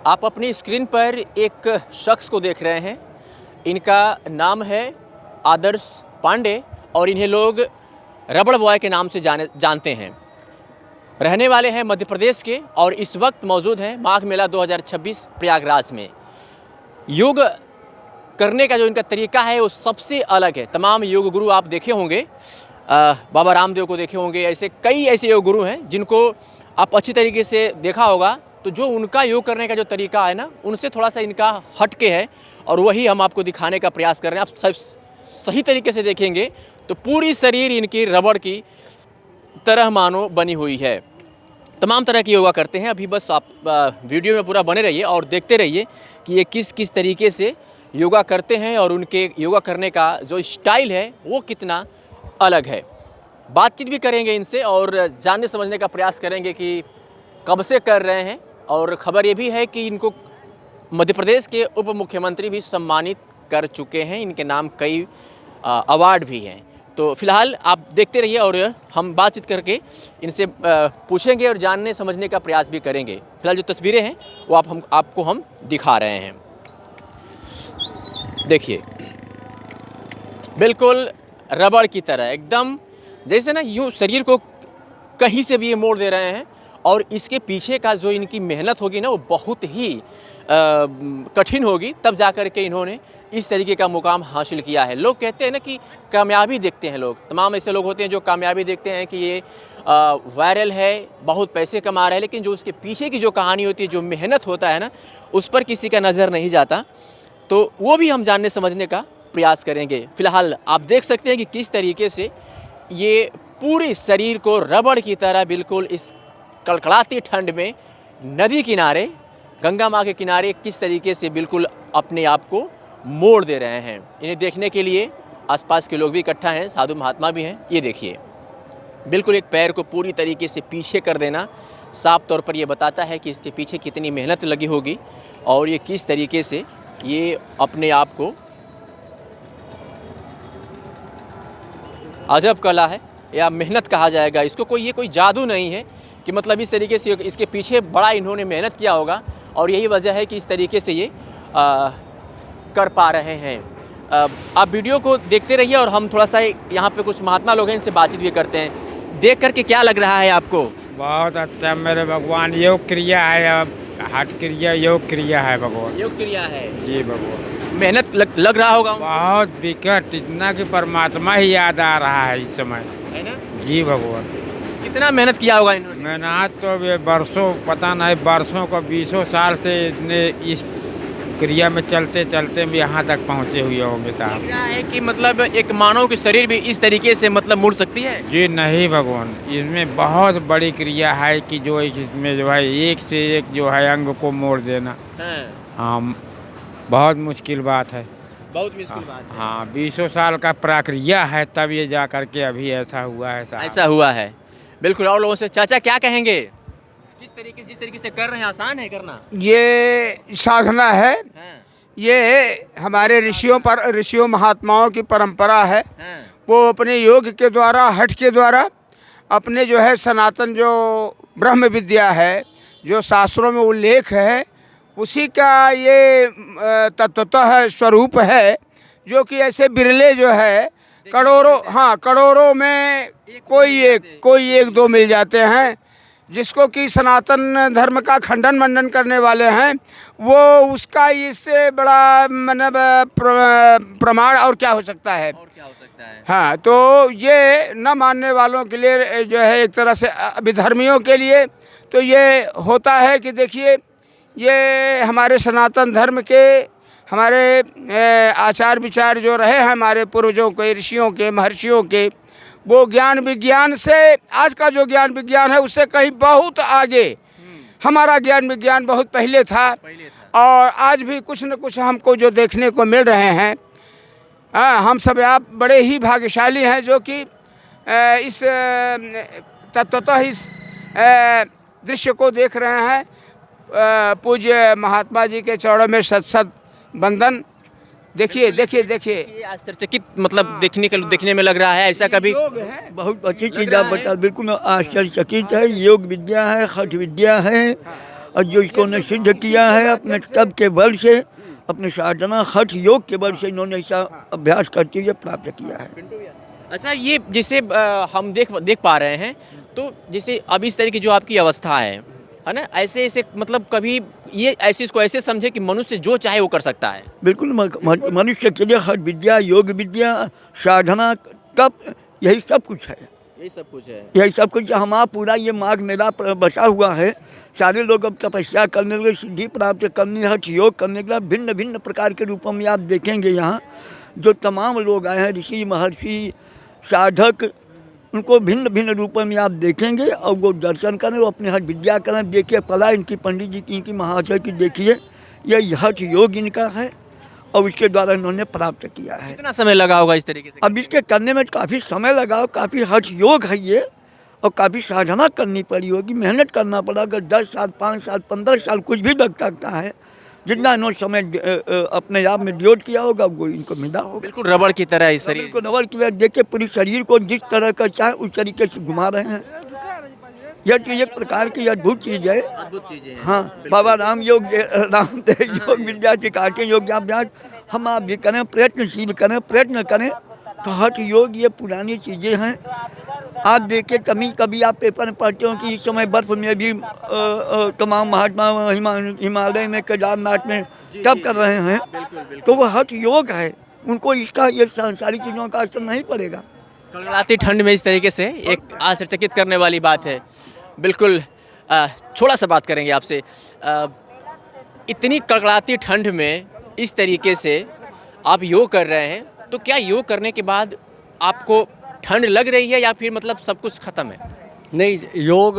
आप अपनी स्क्रीन पर एक शख्स को देख रहे हैं। इनका नाम है आदर्श पांडे और इन्हें लोग रबड़ बॉय के नाम से जानते हैं। रहने वाले हैं मध्य प्रदेश के और इस वक्त मौजूद हैं माघ मेला 2026 प्रयागराज में। योग करने का जो इनका तरीका है वो सबसे अलग है। तमाम योग गुरु आप देखे होंगे, बाबा रामदेव को देखे होंगे, ऐसे कई ऐसे योग गुरु हैं जिनको आप अच्छी तरीके से देखा होगा। तो जो उनका योग करने का जो तरीका है ना, उनसे थोड़ा सा इनका हटके है और वही हम आपको दिखाने का प्रयास कर रहे हैं। आप सब सही तरीके से देखेंगे तो पूरी शरीर इनकी रबड़ की तरह मानो बनी हुई है। तमाम तरह की योगा करते हैं। अभी बस आप वीडियो में पूरा बने रहिए और देखते रहिए कि ये किस किस तरीके से योगा करते हैं और उनके योगा करने का जो स्टाइल है वो कितना अलग है। बातचीत भी करेंगे इनसे और जानने समझने का प्रयास करेंगे कि कब से कर रहे हैं। और ख़बर ये भी है कि इनको मध्य प्रदेश के उप मुख्यमंत्री भी सम्मानित कर चुके हैं। इनके नाम कई अवार्ड भी हैं। तो फिलहाल आप देखते रहिए और हम बातचीत करके इनसे पूछेंगे और जानने समझने का प्रयास भी करेंगे। फिलहाल जो तस्वीरें हैं वो आपको हम दिखा रहे हैं। देखिए, बिल्कुल रबड़ की तरह एकदम जैसे ना यूँ शरीर को कहीं से भी ये मोड़ दे रहे हैं। और इसके पीछे का जो इनकी मेहनत होगी ना वो बहुत ही कठिन होगी, तब जा कर के इन्होंने इस तरीके का मुकाम हासिल किया है। लोग कहते हैं ना कि कामयाबी देखते हैं लोग, तमाम ऐसे लोग होते हैं जो कामयाबी देखते हैं कि ये वायरल है, बहुत पैसे कमा रहा है, लेकिन जो उसके पीछे की जो कहानी होती है, जो मेहनत होता है ना, उस पर किसी का नज़र नहीं जाता। तो वो भी हम जानने समझने का प्रयास करेंगे। फ़िलहाल आप देख सकते हैं कि किस तरीके से ये पूरे शरीर को रबड़ की तरह बिल्कुल इस कड़कड़ाती ठंड में नदी किनारे, गंगा माँ के किनारे किस तरीके से बिल्कुल अपने आप को मोड़ दे रहे हैं। इन्हें देखने के लिए आसपास के लोग भी इकट्ठा हैं, साधु महात्मा भी हैं। ये देखिए, बिल्कुल एक पैर को पूरी तरीके से पीछे कर देना साफ तौर पर ये बताता है कि इसके पीछे कितनी मेहनत लगी होगी और ये किस तरीके से ये अपने आप को, अजब कला है या मेहनत कहा जाएगा इसको। ये कोई जादू नहीं है कि मतलब इस तरीके से इसके पीछे बड़ा इन्होंने मेहनत किया होगा और यही वजह है कि इस तरीके से ये कर पा रहे हैं। आप वीडियो को देखते रहिए और हम थोड़ा सा यहाँ पे कुछ महात्मा लोग हैं, इनसे बातचीत भी करते हैं। देख करके क्या लग रहा है आपको? बहुत अच्छा मेरे भगवान। योग क्रिया है, हठ क्रिया योग क्रिया है भगवान। योग क्रिया है जी भगवान। मेहनत लग रहा होगा बहुत विकट, इतना कि परमात्मा ही याद आ रहा है इस समय, है ना? जी भगवान। कितना मेहनत किया होगा इन्होंने? मेहनत तो ये बरसों, पता नहीं बरसों का 20 साल से इतने इस क्रिया में चलते चलते भी यहाँ तक पहुँचे हुए होंगे साहब। क्या है कि मतलब एक मानव की शरीर भी इस तरीके से मतलब मुड़ सकती है? जी नहीं भगवान, इसमें बहुत बड़ी क्रिया है कि जो इसमें जो है एक से एक जो है अंग को मोड़ देना। हाँ, बहुत मुश्किल बात है। बहुत मुश्किल बात है। हाँ, 20 साल का प्रक्रिया है, तब ये जा कर के अभी ऐसा हुआ है साहब। ऐसा हुआ है बिल्कुल। और लोगों से चाचा क्या कहेंगे? जिस तरीके से कर रहे हैं, आसान है करना? ये साधना है। हाँ। ये हमारे ऋषियों महात्माओं की परंपरा है। हाँ। वो अपने योग के द्वारा, हठ के द्वारा अपने जो है सनातन जो ब्रह्म विद्या है, जो शास्त्रों में उल्लेख है, उसी का ये तत्वतः स्वरूप है, जो कि ऐसे बिरले जो है करोड़ों में कोई एक दो मिल जाते हैं, जिसको कि सनातन धर्म का खंडन मंडन करने वाले हैं। वो उसका इससे बड़ा मतलब प्रमाण और क्या हो सकता है? हाँ, तो ये न मानने वालों के लिए जो है, एक तरह से विधर्मियों के लिए तो ये होता है कि देखिए, ये हमारे सनातन धर्म के हमारे आचार विचार जो रहे हैं हमारे पूर्वजों के, ऋषियों के, महर्षियों के, वो ज्ञान विज्ञान से, आज का जो ज्ञान विज्ञान है उससे कहीं बहुत आगे हमारा ज्ञान विज्ञान बहुत पहले था। और आज भी कुछ न कुछ हमको जो देखने को मिल रहे हैं। हम सब आप बड़े ही भाग्यशाली हैं जो कि इस तत्वतः इस दृश्य को देख रहे हैं। पूज्य महात्मा जी के चरणों में सत वंदन। देखिए देखिए देखिए, ये आश्चर्यचकित मतलब देखने में लग रहा है। ऐसा कभी बहुत अच्छी चीज़ आप बता, बिल्कुल आश्चर्यचकित है। योग विद्या है, हठ विद्या है और जो इसको उन्होंने सिद्ध किया है अपने तप के बल से, अपने साधना हठ योग के बल से इन्होंने ऐसा अभ्यास करते हुए प्राप्त किया है। अच्छा, ये जैसे हम देख पा रहे हैं, तो जैसे अब इस तरह की जो आपकी अवस्था है ना, ऐसे ऐसे मतलब कभी ये ऐसे इसको ऐसे समझे कि मनुष्य जो चाहे वो कर सकता है। बिल्कुल, मनुष्य के लिए हठ विद्या, योग विद्या, साधना, तप, यही सब कुछ है। यही सब कुछ है। यही सब कुछ हमारा पूरा ये मार्ग मेरा बसा हुआ है। सारे लोग अब तपस्या करने के लिए, सिद्धि प्राप्त करने, हठ योग करने के लिए भिन्न भिन्न प्रकार के रूपों में आप देखेंगे यहाँ जो तमाम लोग आए हैं, ऋषि महर्षि साधक, उनको भिन्न भिन्न रूपों में आप देखेंगे और वो दर्शन करें, वो अपने हठ विद्या करें। देखिए कला इनकी, पंडित जी की, इनकी महाशय की देखिए, ये हठ योग इनका है और इसके द्वारा इन्होंने प्राप्त किया है। कितना समय लगा होगा इस तरीके से? अब इसके करने में काफ़ी समय लगा, काफ़ी हठ योग है ये, और काफ़ी साधना करनी पड़ी होगी, मेहनत करना पड़ा। अगर 10 साल, 5 साल, 15 साल कुछ भी लग सकता है, जितना इन्होंने समय अपने आप में डिवोट किया होगा वो इनको मिला होगा। बिल्कुल रबड़ की तरह इस शरीर को रबड़ की तरह देखिए, पूरी शरीर को जिस तरह का चाहे उस तरीके से घुमा रहे हैं। यह तो एक प्रकार की अद्भुत चीज़ है। अद्भुत चीजें हैं। हाँ, बाबा रामदेव योग विद्या सिखाते हैं, योगाभ्यास हम आप भी करें, प्रयत्नशील करें, प्रयत्न करें तो हठ योग ये पुरानी चीज़ें हैं। आप देखिए कभी आप पेपर में पढ़ते हो कि इस समय बर्फ में भी तमाम महात्मा हिमालय में, केदारनाथ में तप कर रहे हैं, तो वो हठ योग है। उनको इसका ये सांसारिक चीज़ों का असर नहीं पड़ेगा। कड़कड़ाती ठंड में इस तरीके से एक आश्चर्यचकित करने वाली बात है। बिल्कुल थोड़ा सा बात करेंगे आपसे। इतनी कड़कड़ाती ठंड में इस तरीके से आप योग कर रहे हैं, तो क्या योग करने के बाद आपको ठंड लग रही है या फिर मतलब सब कुछ खत्म है? नहीं, योग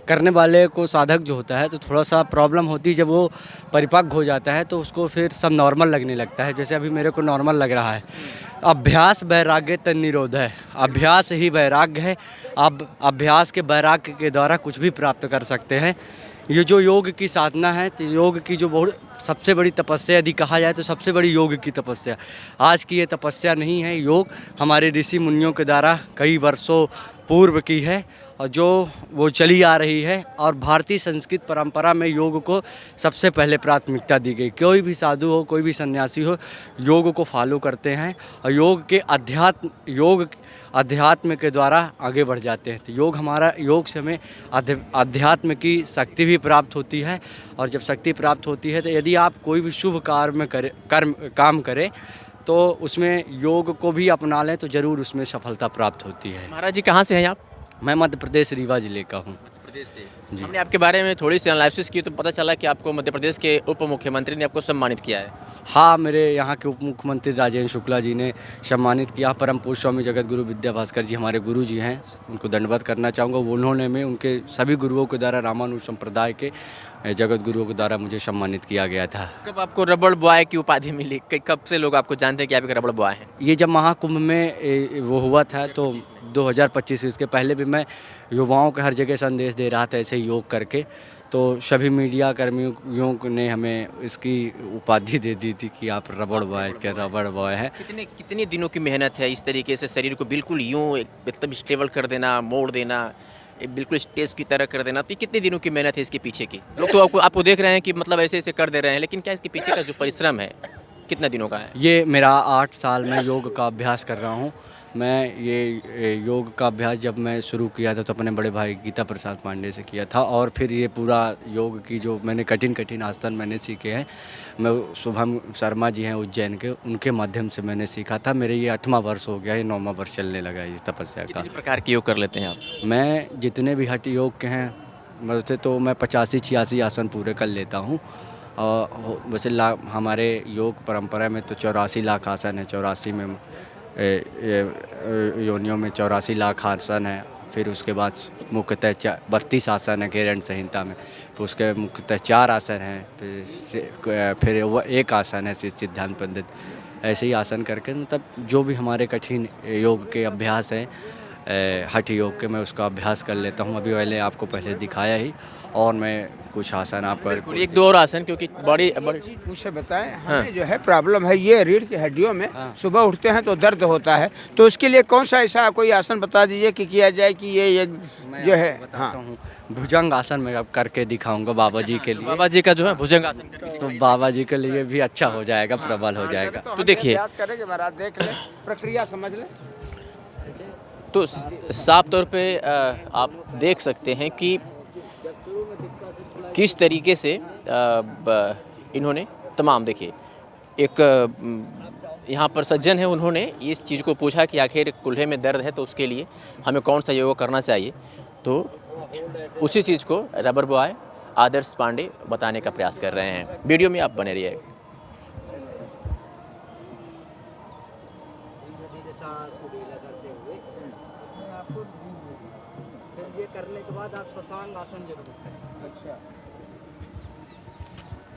करने वाले को, साधक जो होता है, तो थोड़ा सा प्रॉब्लम होती है। जब वो परिपक्व हो जाता है तो उसको फिर सब नॉर्मल लगने लगता है। जैसे अभी मेरे को नॉर्मल लग रहा है। अभ्यास वैराग्य तन निरोध है। अभ्यास ही वैराग्य है। आप अभ्यास के वैराग्य के द्वारा कुछ भी प्राप्त कर सकते हैं। ये जो योग की साधना है, तो योग की जो बहुत सबसे बड़ी तपस्या यदि कहा जाए तो सबसे बड़ी योग की तपस्या। आज की ये तपस्या नहीं है, योग हमारे ऋषि मुनियों के द्वारा कई वर्षों पूर्व की है और जो वो चली आ रही है। और भारतीय संस्कृत परंपरा में योग को सबसे पहले प्राथमिकता दी गई। कोई भी साधु हो, कोई भी सन्यासी हो, योग को फॉलो करते हैं और योग के अध्यात्म के द्वारा आगे बढ़ जाते हैं। तो योग से हमें अध्यात्म की शक्ति भी प्राप्त होती है। और जब शक्ति प्राप्त होती है तो यदि आप कोई भी शुभ कार्य में काम करें तो उसमें योग को भी अपना लें तो ज़रूर उसमें सफलता प्राप्त होती है। महाराज जी कहाँ से हैं आप? मैं मध्य प्रदेश रीवा जिले का हूँ। प्रदेश से। हमने आपके बारे में थोड़ी सी एनालिसिस की तो पता चला कि आपको मध्य प्रदेश के उप मुख्यमंत्री ने आपको सम्मानित किया है। हाँ, मेरे यहाँ के उप मुख्यमंत्री राजेंद्र शुक्ला जी ने सम्मानित किया। परम पूज्य स्वामी जगत गुरु विद्या भास्कर जी हमारे गुरु जी हैं, उनको दंडवत करना चाहूँगा। उन्होंने में उनके सभी गुरुओं के द्वारा, रामानुज संप्रदाय के जगत गुरुओं के द्वारा मुझे सम्मानित किया गया था। कब आपको रबड़ बॉय की उपाधि मिली? कब से लोग आपको जानते हैं कि आप एक रबड़ बॉय हैं? ये जब महाकुंभ में वो हुआ था तो 2025, इसके पहले भी मैं युवाओं को हर जगह संदेश दे रहा था ऐसे योग करके। तो सभी मीडिया कर्मियों ने हमें इसकी उपाधि दे दी थी कि आप रबड़ बॉय हैं। कितने दिनों की मेहनत है इस तरीके से शरीर को बिल्कुल यूँ मतलब स्टेबल कर देना, मोड़ देना, बिल्कुल स्टेज की तरह कर देना? तो कितने दिनों की मेहनत है इसके पीछे की? लोग तो आपको देख रहे हैं कि मतलब ऐसे ऐसे कर दे रहे हैं, लेकिन क्या इसके पीछे का जो परिश्रम है कितना दिनों का है? ये मेरा 8 साल में योग का अभ्यास कर रहा हूँ। मैं ये योग का अभ्यास जब मैं शुरू किया था तो अपने बड़े भाई गीता प्रसाद पांडे से किया था। और फिर ये पूरा योग की जो मैंने कठिन आसन मैंने सीखे हैं, मैं शुभम शर्मा जी हैं उज्जैन के, उनके माध्यम से मैंने सीखा था। मेरे ये 8वां वर्ष हो गया, ये 9वां वर्ष चलने लगा है इस तपस्या का। कितने प्रकार के योग कर लेते हैं आप? मैं जितने भी हठ योग के हैं वैसे तो मैं 85-86 आसन पूरे कर लेता हूँ। और वैसे हमारे योग परंपरा में तो 84 लाख आसन है। 84 में योनियों में 84 लाख आसन है। फिर उसके बाद मुख्यतः 32 आसन है किरण संहिता में। फिर उसके मुख्यतः 4 आसन हैं। फिर वो एक आसन है सिद्धांत पंडित। ऐसे ही आसन करके मतलब जो भी हमारे कठिन योग के अभ्यास हैं हठ योग के, मैं उसका अभ्यास कर लेता हूँ। अभी मैंने आपको पहले दिखाया ही। और मैं कुछ आसन आपका बिल्कुल, एक दो और आसन, क्योंकि बड़ी मुझे बताएं, हमें जो है प्रॉब्लम है ये रीढ़ की हड्डियों में, सुबह उठते हैं तो दर्द होता है, तो उसके लिए कौन सा ऐसा कोई आसन बता दीजिए कि किया जाए कि ये एक जो है। हाँ, हूँ भुजंग आसन मैं अब करके दिखाऊंगा बाबा जी के लिए। बाबा जी का जो है भुजंग आसन करके तो बाबा जी के लिए भी अच्छा हो जाएगा, प्रबल हो जाएगा। तो देखिए। प्रयास करेंगे महाराज, देख लें, प्रक्रिया समझ लें। तो साफ तौर पे आप देख सकते हैं कि किस तरीके से इन्होंने तमाम, देखिए एक यहाँ पर सज्जन है, उन्होंने इस चीज़ को पूछा कि आखिर कुल्हे में दर्द है तो उसके लिए हमें कौन सा योग करना चाहिए, तो उसी चीज़ को रबर बॉय आदर्श पांडे बताने का प्रयास कर रहे हैं। वीडियो में आप बने रहिए।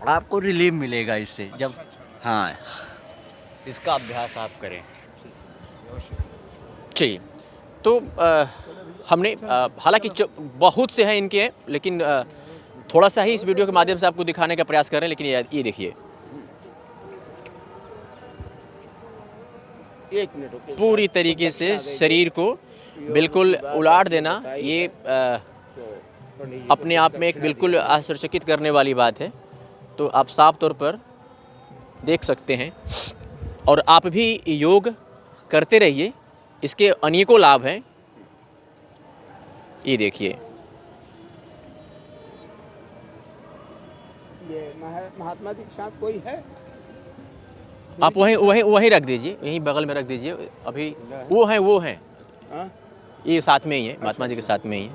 आपको रिलीफ मिलेगा इससे जब, हाँ, इसका अभ्यास आप करें। चाहिए तो हमने हालांकि बहुत से हैं इनके, लेकिन थोड़ा सा ही इस वीडियो के माध्यम से आपको दिखाने का प्रयास कर रहे हैं। लेकिन ये देखिए, पूरी तरीके से शरीर को बिल्कुल उलाट देना, ये अपने आप में एक बिल्कुल आश्चर्यचकित करने वाली बात है। तो आप साफ तौर पर देख सकते हैं, और आप भी योग करते रहिए, इसके अनेकों लाभ हैं। ये देखिए, ये महात्मा दीक्षांत कोई है? आप वहीं रख दीजिए, यहीं बगल में रख दीजिए। अभी वो हैं हाँ? ये साथ में ही है, महात्मा जी के साथ में ही है।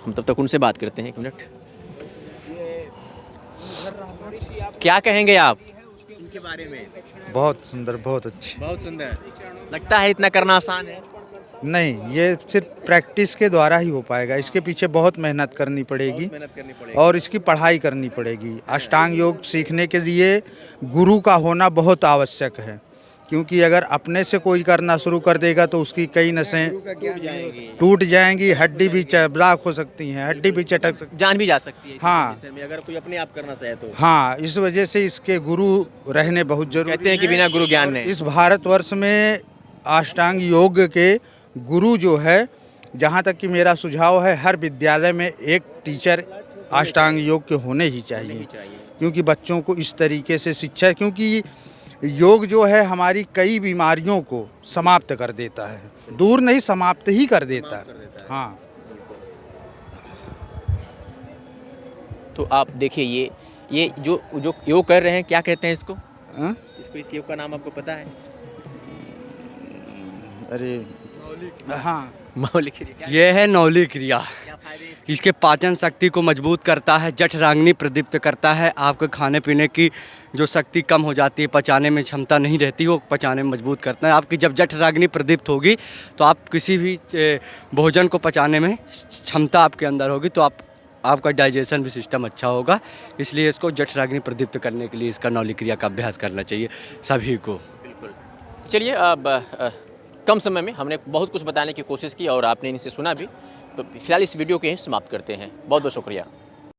हम तब तक उनसे बात करते हैं, 1 मिनट। क्या कहेंगे आप इनके बारे में? बहुत सुंदर, बहुत अच्छी। बहुत सुंदर। लगता है इतना करना आसान है? नहीं, ये सिर्फ प्रैक्टिस के द्वारा ही हो पाएगा। इसके पीछे बहुत मेहनत करनी पड़ेगी मेहनत करनी पड़ेगी और इसकी पढ़ाई करनी पड़ेगी। अष्टांग योग सीखने के लिए गुरु का होना बहुत आवश्यक है, क्योंकि अगर अपने से कोई करना शुरू कर देगा तो उसकी कई नसें टूट जाएंगी, हड्डी भी ब्लॉक हो सकती हैं, हड्डी भी चटक सकती, जान भी जा सकती है हाँ। इस में, अगर कोई अपने आप करना चाहे तो। हाँ, इस वजह से इसके गुरु रहने बहुत जरूरी कहते हैं कि बिना गुरु ज्ञान नहीं। इस भारतवर्ष में अष्टांग योग के गुरु जो है, जहाँ तक कि मेरा सुझाव है, हर विद्यालय में एक टीचर अष्टांग योग के होने ही चाहिए, क्योंकि बच्चों को इस तरीके से शिक्षा, क्योंकि योग जो है हमारी कई बीमारियों को समाप्त कर देता है, दूर नहीं समाप्त ही कर देता है। हाँ, तो आप देखिए, ये जो योग कर रहे हैं, क्या कहते हैं इसको? हाँ? इसको, इस योग का नाम आपको पता है? अरे हाँ, मौलिक क्रिया। ये है नौली क्रिया। इसके पाचन शक्ति को मजबूत करता है, जठराग्नि प्रदीप्त करता है। आपके खाने पीने की जो शक्ति कम हो जाती है, पचाने में क्षमता नहीं रहती, वो पचाने में मजबूत करता है। आपकी जब जठराग्नि प्रदीप्त होगी तो आप किसी भी भोजन को पचाने में क्षमता आपके अंदर होगी, तो आपका डाइजेशन भी सिस्टम अच्छा होगा। इसलिए इसको जठराग्नि प्रदीप्त करने के लिए इसका नौली क्रिया का अभ्यास करना चाहिए सभी को। बिल्कुल। चलिए, अब कम समय में हमने बहुत कुछ बताने की कोशिश की और आपने इनसे सुना भी, तो फिलहाल इस वीडियो को यहीं समाप्त करते हैं। बहुत बहुत शुक्रिया।